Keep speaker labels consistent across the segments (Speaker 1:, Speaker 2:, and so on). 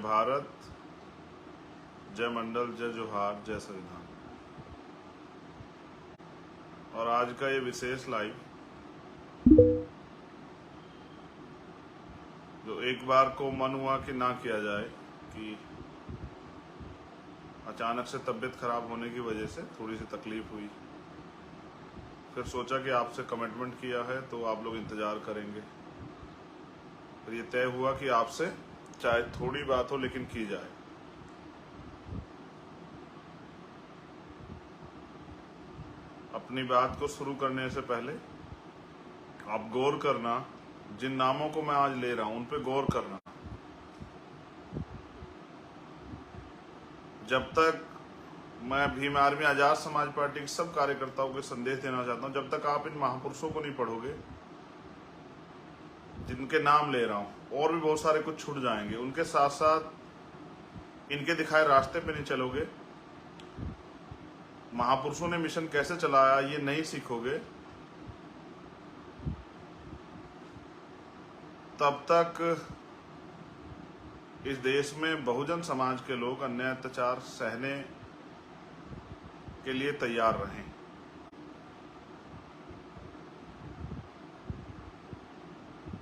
Speaker 1: भारत, जय मंडल, जय जोहार, जय संविधान। और आज का ये विशेष लाइव जो एक बार को मन हुआ कि ना किया जाए, कि अचानक से तबीयत खराब होने की वजह से थोड़ी सी तकलीफ हुई, फिर सोचा कि आपसे कमिटमेंट किया है तो आप लोग इंतजार करेंगे, फिर ये तय हुआ कि आपसे चाहे थोड़ी बात हो लेकिन की जाए। अपनी बात को शुरू करने से पहले आप गौर करना, जिन नामों को मैं आज ले रहा हूं उन पे गौर करना। जब तक मैं भीम आर्मी आजाद समाज पार्टी के सब कार्यकर्ताओं को संदेश देना चाहता हूं, जब तक आप इन महापुरुषों को नहीं पढ़ोगे जिनके नाम ले रहा हूं, और भी बहुत सारे कुछ छूट जाएंगे, उनके साथ साथ इनके दिखाए रास्ते पे नहीं चलोगे, महापुरुषों ने मिशन कैसे चलाया ये नहीं सीखोगे, तब तक इस देश में बहुजन समाज के लोग अन्याय अत्याचार सहने के लिए तैयार रहें।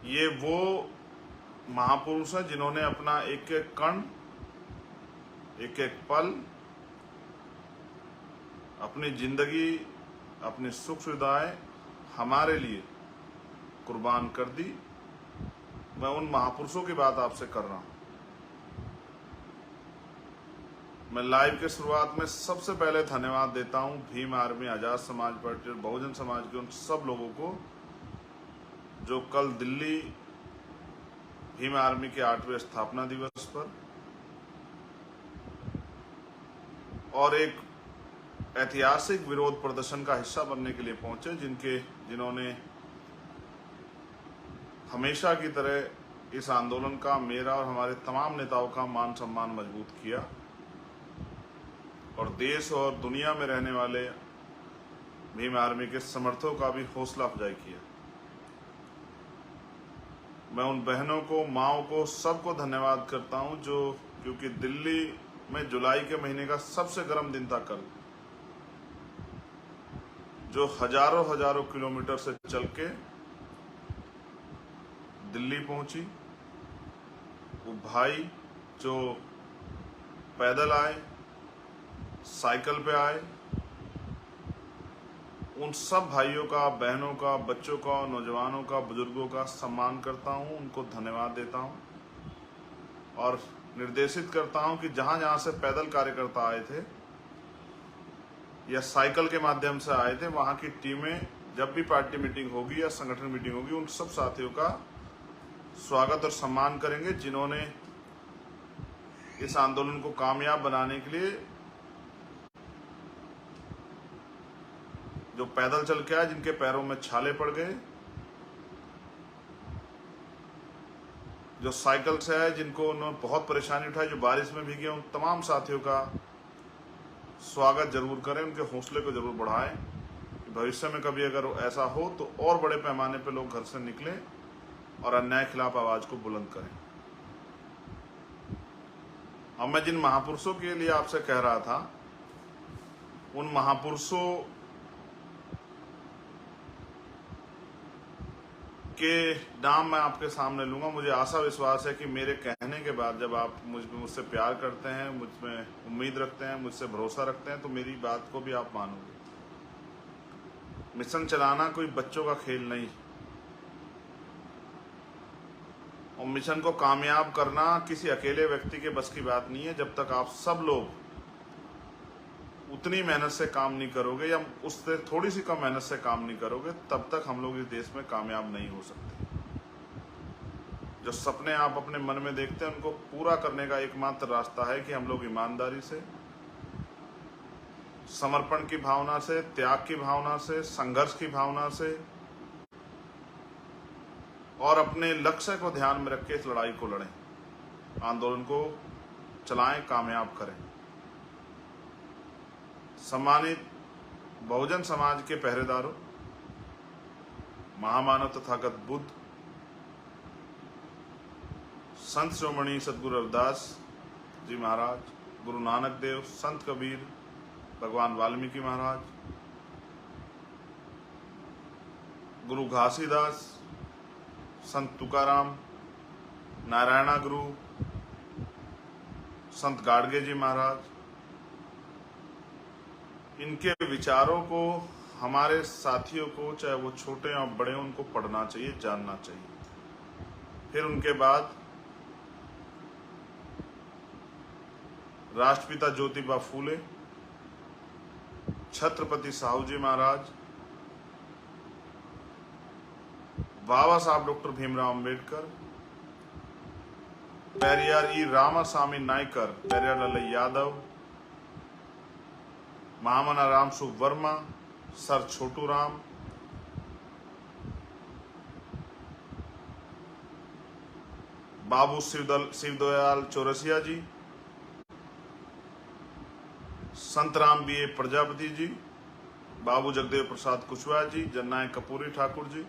Speaker 1: ये वो महापुरुष हैं जिन्होंने अपना एक एक कण, एक एक पल, अपनी जिंदगी, अपनी सुख सुविधाएं हमारे लिए कुर्बान कर दी। मैं उन महापुरुषों की बात आपसे कर रहा हूं। मैं लाइव के शुरुआत में सबसे पहले धन्यवाद देता हूं भीम आर्मी आजाद समाज पार्टी और बहुजन समाज के उन सब लोगों को जो कल दिल्ली भीम आर्मी के 8वें स्थापना दिवस पर और एक ऐतिहासिक विरोध प्रदर्शन का हिस्सा बनने के लिए पहुंचे, जिन्होंने हमेशा की तरह इस आंदोलन का मेरा और हमारे तमाम नेताओं का मान सम्मान मजबूत किया और देश और दुनिया में रहने वाले भीम आर्मी के समर्थकों का भी हौसला अफजाई किया। मैं उन बहनों को, माओं को, सबको धन्यवाद करता हूं क्योंकि दिल्ली में जुलाई के महीने का सबसे गर्म दिन था कल, जो हजारों किलोमीटर से चल के दिल्ली पहुंची। वो भाई जो पैदल आए, साइकिल पे आए, उन सब भाइयों का, बहनों का, बच्चों का, नौजवानों का, बुजुर्गों का सम्मान करता हूं, उनको धन्यवाद देता हूं और निर्देशित करता हूं कि जहां जहां से पैदल कार्यकर्ता आए थे या साइकिल के माध्यम से आए थे, वहां की टीमें जब भी पार्टी मीटिंग होगी या संगठन मीटिंग होगी, उन सब साथियों का स्वागत और सम्मान करेंगे जिन्होंने इस आंदोलन को कामयाब बनाने के लिए, जो पैदल चल के आए, जिनके पैरों में छाले पड़ गए, जो साइकिल से आए, जिनको उन्होंने बहुत परेशानी उठाई, जो बारिश में भीगे, उन तमाम साथियों का स्वागत जरूर करें, उनके हौसले को जरूर बढ़ाएं कि भविष्य में कभी अगर ऐसा हो तो और बड़े पैमाने पर लोग घर से निकलें और अन्याय के खिलाफ आवाज को बुलंद करें। अब मैं जिन महापुरुषों के लिए आपसे कह रहा था, उन महापुरुषों के नाम मैं आपके सामने लूंगा। मुझे आशा विश्वास है कि मेरे कहने के बाद जब आप मुझसे प्यार करते हैं, मुझमें उम्मीद रखते हैं, मुझसे भरोसा रखते हैं, तो मेरी बात को भी आप मानोगे। मिशन चलाना कोई बच्चों का खेल नहीं, और मिशन को कामयाब करना किसी अकेले व्यक्ति के बस की बात नहीं है। जब तक आप सब लोग उतनी मेहनत से काम नहीं करोगे या उससे थोड़ी सी कम मेहनत से काम नहीं करोगे, तब तक हम लोग इस देश में कामयाब नहीं हो सकते। जो सपने आप अपने मन में देखते हैं, उनको पूरा करने का एकमात्र रास्ता है कि हम लोग ईमानदारी से, समर्पण की भावना से, त्याग की भावना से, संघर्ष की भावना से और अपने लक्ष्य को ध्यान में रख के इस लड़ाई को लड़ें, आंदोलन को चलाएं, कामयाब करें। सम्मानित बहुजन समाज के पहरेदारों, महामानव तथागत बुद्ध, संत शिरोमणि सदगुरु रविदास जी महाराज, गुरु नानक देव, संत कबीर, भगवान वाल्मीकि महाराज, गुरु घासीदास, संत तुकाराम, नारायणा गुरु, संत गाडगे जी महाराज, इनके विचारों को हमारे साथियों को, चाहे वो छोटे या बड़े, उनको पढ़ना चाहिए, जानना चाहिए। फिर उनके बाद राष्ट्रपिता ज्योतिबा फूले, छत्रपति साहू जी महाराज, बाबा साहब डॉक्टर भीमराव अंबेडकर, पेरियार ई रामासामी नायकर, पेरियार लाल यादव, महामना राम सुख वर्मा, सर छोटू राम, बाबू शिवदयाल चौरसिया जी, संत राम बी ए प्रजापति जी, बाबू जगदेव प्रसाद कुशवाहा जी, जननायक कपूरी ठाकुर जी,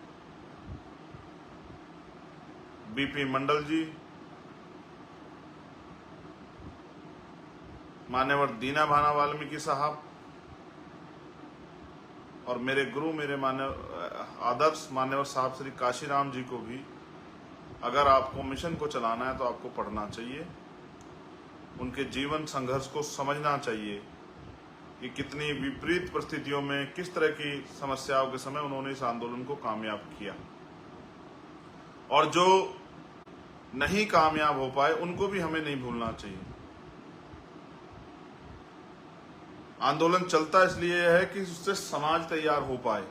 Speaker 1: बीपी मंडल जी, मान्यवर दीना भाना वाल्मीकि साहब, और मेरे गुरु, मेरे आदर्श मान्यवर साहब श्री काशीराम जी को भी, अगर आपको मिशन को चलाना है तो आपको पढ़ना चाहिए, उनके जीवन संघर्ष को समझना चाहिए कि कितनी विपरीत परिस्थितियों में, किस तरह की समस्याओं के समय उन्होंने इस आंदोलन को कामयाब किया, और जो नहीं कामयाब हो पाए उनको भी हमें नहीं भूलना चाहिए। आंदोलन चलता इसलिए है कि उससे समाज तैयार हो पाए।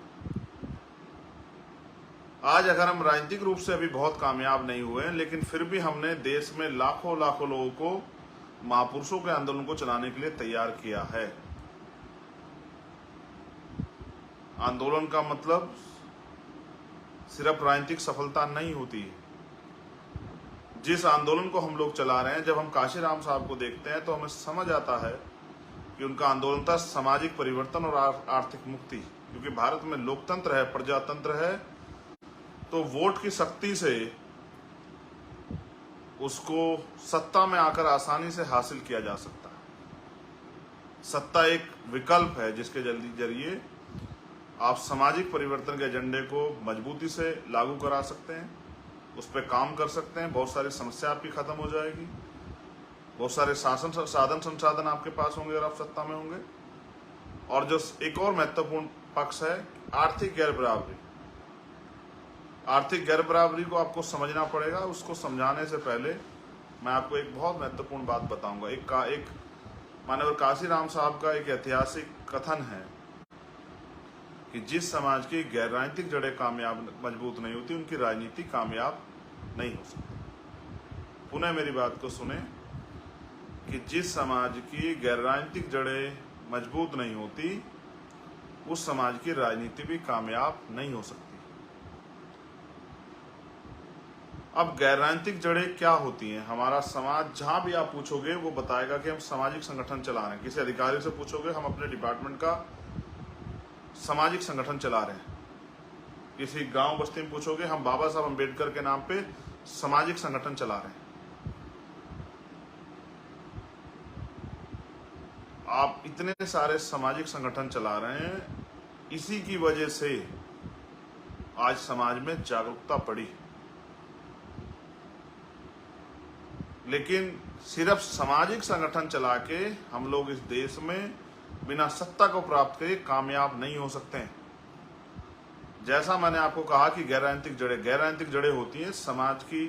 Speaker 1: आज अगर हम राजनीतिक रूप से अभी बहुत कामयाब नहीं हुए हैं, लेकिन फिर भी हमने देश में लाखों लाखों लोगों को महापुरुषों के आंदोलन को चलाने के लिए तैयार किया है। आंदोलन का मतलब सिर्फ राजनीतिक सफलता नहीं होती है। जिस आंदोलन को हम लोग चला रहे हैं, जब हम काशीराम साहब को देखते हैं तो हमें समझ आता है कि उनका आंदोलन था सामाजिक परिवर्तन और आर्थिक मुक्ति। क्योंकि भारत में लोकतंत्र है, प्रजातंत्र है, तो वोट की शक्ति से उसको सत्ता में आकर आसानी से हासिल किया जा सकता है। सत्ता एक विकल्प है जिसके जरिए आप सामाजिक परिवर्तन के एजेंडे को मजबूती से लागू करा सकते हैं, उस पर काम कर सकते हैं, बहुत सारी समस्या आपकी खत्म हो जाएगी, बहुत सारे साधन संसाधन आपके पास होंगे अगर आप सत्ता में होंगे। और जो एक और महत्वपूर्ण पक्ष है, आर्थिक गैर बराबरी। आर्थिक गैर बराबरी को आपको समझना पड़ेगा। उसको समझाने से पहले मैं आपको एक बहुत महत्वपूर्ण बात बताऊंगा। एक मानव काशीराम साहब का एक ऐतिहासिक कथन है कि जिस समाज की गैर राजनीतिक जड़ें कामयाब मजबूत नहीं होती, उनकी राजनीति कामयाब नहीं हो सकती। पुनः मेरी बात को सुने कि जिस समाज की गैर राजनीतिक जड़ें मजबूत नहीं होती, उस समाज की राजनीति भी कामयाब नहीं हो सकती। अब गैर राजनीतिक जड़ें क्या होती हैं? हमारा समाज, जहां भी आप पूछोगे वो बताएगा कि हम सामाजिक संगठन चला रहे हैं। किसी अधिकारी से पूछोगे, हम अपने डिपार्टमेंट का सामाजिक संगठन चला रहे हैं। किसी गांव बस्ती में पूछोगे, हम बाबा साहब अम्बेडकर के नाम पे सामाजिक संगठन चला रहे हैं। आप इतने सारे सामाजिक संगठन चला रहे हैं, इसी की वजह से आज समाज में जागरूकता बढ़ी। लेकिन सिर्फ सामाजिक संगठन चला के हम लोग इस देश में बिना सत्ता को प्राप्त करे कामयाब नहीं हो सकते हैं। जैसा मैंने आपको कहा कि गैर राजनीतिक जड़ें होती हैं समाज की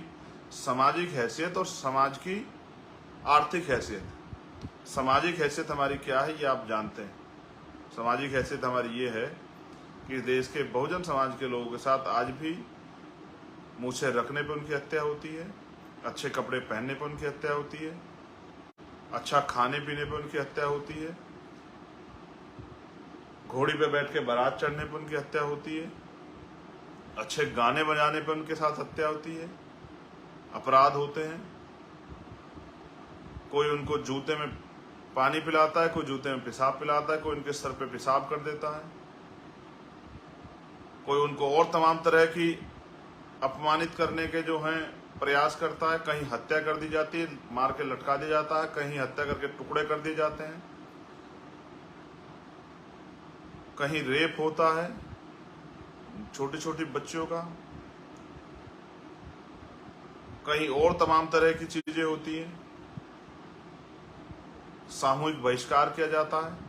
Speaker 1: सामाजिक हैसियत और समाज की आर्थिक हैसियत। सामाजिक हैसियत हमारी क्या है ये आप जानते हैं। सामाजिक हैसियत हमारी ये है कि देश के बहुजन समाज के लोगों के साथ आज भी मूछें रखने पर उनकी हत्या होती है, अच्छे कपड़े पहनने पर उनकी हत्या होती है, अच्छा खाने पीने पर उनकी हत्या होती है, घोड़ी पे बैठ के बारात चढ़ने पर उनकी हत्या होती है, अच्छे गाने बजाने पर उनके साथ हत्या होती है, अपराध होते हैं। कोई उनको जूते में पानी पिलाता है, कोई जूते में पेशाब पिलाता है, कोई उनके सर पे पेशाब कर देता है, कोई उनको और तमाम तरह की अपमानित करने के जो हैं प्रयास करता है, कहीं हत्या कर दी जाती है, मार के लटका दिया जाता है, कहीं हत्या करके टुकड़े कर दिए जाते हैं, कहीं रेप होता है छोटी छोटी बच्चियों का, कहीं और तमाम तरह की चीजें होती हैं, सामूहिक बहिष्कार किया जाता है।